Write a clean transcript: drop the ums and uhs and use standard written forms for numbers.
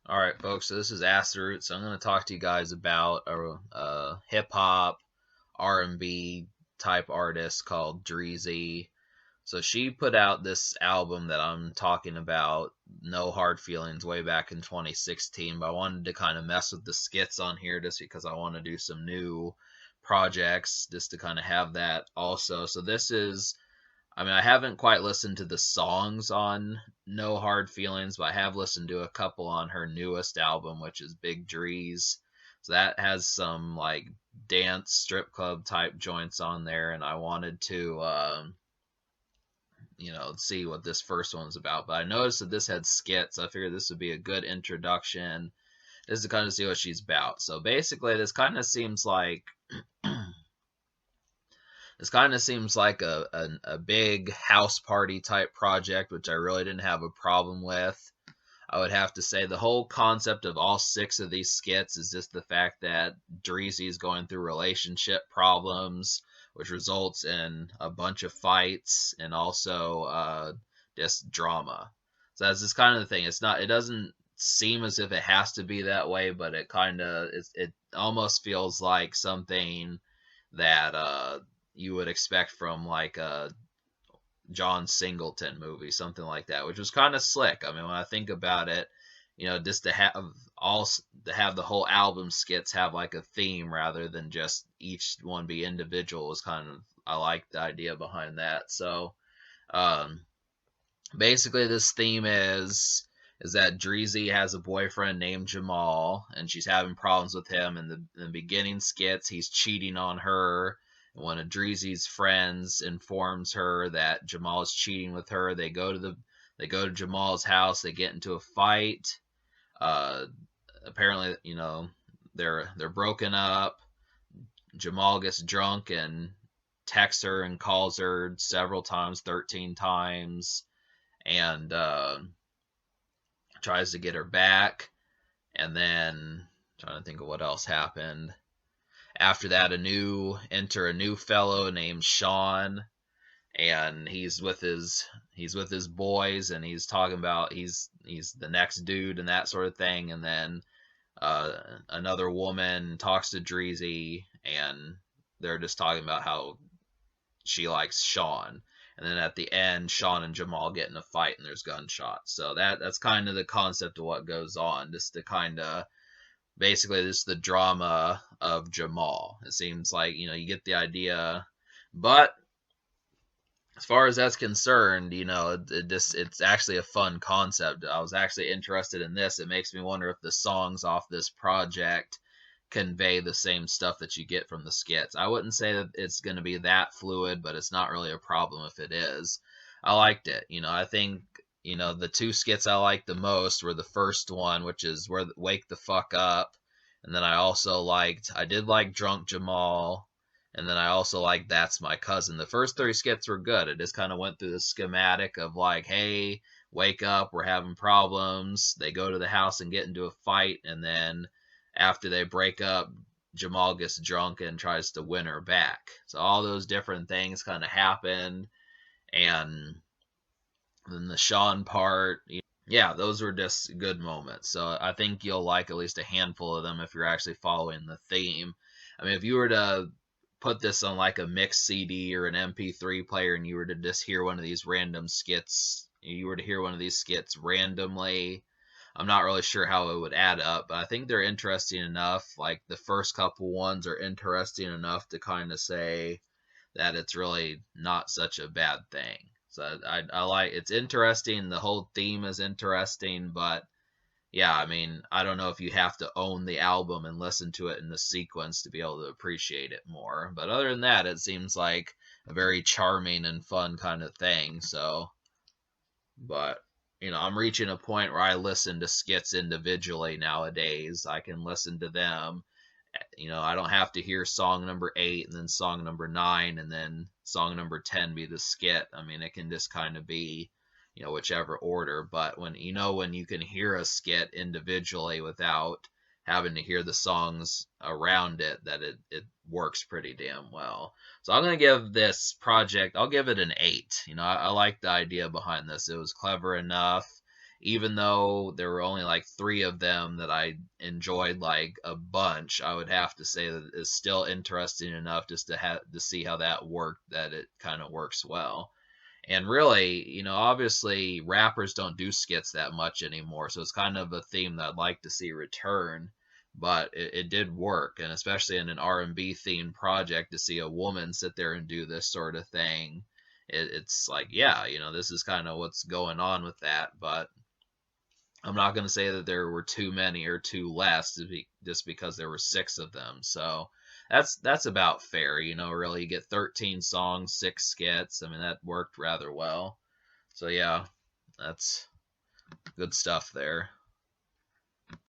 All right, folks. So this is Aster. So I'm going to talk to you guys about a hip hop R&B type artist called Dreezy. So she put out this album that I'm talking about, No Hard Feelings, way back in 2016. But I wanted to kind of mess with the skits on here just because I want to do some new projects, just to kind of have that also. So this is I haven't quite listened to the songs on No Hard Feelings, but I have listened to a couple on her newest album, which is Big Drees. So that has some like dance strip club type joints on there, and I wanted to, see what this first one's about. But I noticed that this had skits. I figured this would be a good introduction, just to kind of see what she's about. So basically, this kind of seems like a big house party type project, which I really didn't have a problem with. I would have to say the whole concept of all six of these skits is just the fact that Dreezy is going through relationship problems, which results in a bunch of fights and also just drama. So that's just kind of the thing. It doesn't seem as if it has to be that way, but it almost feels like something that you would expect from like a John Singleton movie, something like that, which was kind of slick. I mean, when I think about it, just all to have the whole album skits have like a theme rather than just each one be individual was kind of I like the idea behind that. So, um, basically, this theme is that Dreezy has a boyfriend named Jamal, and she's having problems with him. In the beginning skits, he's cheating on her. And one of Dreezy's friends informs her that Jamal is cheating with her. They go to Jamal's house. They get into a fight. Uh, Apparently, they're broken up. Jamal gets drunk and texts her and calls her several times, 13 times, and tries to get her back. And then I'm trying to think of what else happened. After that, a new fellow named Sean, and he's with his boys, and he's talking about he's the next dude and that sort of thing. And then another woman talks to Dreezy, and they're just talking about how she likes Sean. And then at the end, Sean and Jamal get in a fight and there's gunshots. So that's kind of the concept of what goes on, just to kind of basically this is the drama of Jamal. It seems like you get the idea, but as far as that's concerned, it's actually a fun concept. I was actually interested in this. It makes me wonder if the songs off this project convey the same stuff that you get from the skits. I wouldn't say that it's going to be that fluid, but it's not really a problem if it is. I liked it. I think the two skits I liked the most were the first one, which is where Wake the Fuck Up, and then I did like Drunk Jamal, and then I also liked That's My Cousin. The first three skits were good. It just kind of went through the schematic of like, hey, wake up, we're having problems. They go to the house and get into a fight, and then after they break up, Jamal gets drunk and tries to win her back. So all those different things kind of happened, and then the Sean part, yeah, those were just good moments. So I think you'll like at least a handful of them if you're actually following the theme. I mean, if you were to put this on like a mixed CD or an MP3 player and you were to just hear one of these random skits, you were to hear one of these skits randomly, I'm not really sure how it would add up, but I think they're interesting enough. Like the first couple ones are interesting enough to kind of say that it's really not such a bad thing. So I like it's interesting. The whole theme is interesting, but yeah, I mean, I don't know if you have to own the album and listen to it in the sequence to be able to appreciate it more. But other than that, it seems like a very charming and fun kind of thing. So, but I'm reaching a point where I listen to skits individually nowadays. I can listen to them. I don't have to hear song number 8 and then song number 9 and then song number 10 be the skit. I mean, it can just kind of be, whichever order. But when you can hear a skit individually without having to hear the songs around it, that it works pretty damn well. So I'm gonna give this project, I'll give it an 8. I like the idea behind this. It was clever enough. even though there were only like three of them that I enjoyed like a bunch, I would have to say that it's still interesting enough just to have to see how that worked, that it kind of works well. And really, obviously rappers don't do skits that much anymore, so it's kind of a theme that I'd like to see return. But it did work, and especially in an R&B themed project, to see a woman sit there and do this sort of thing, it's like, yeah, this is kind of what's going on with that. But I'm not going to say that there were too many or too less just because there were six of them. So that's about fair. Really, you get 13 songs, six skits. I mean, that worked rather well. So yeah, that's good stuff there.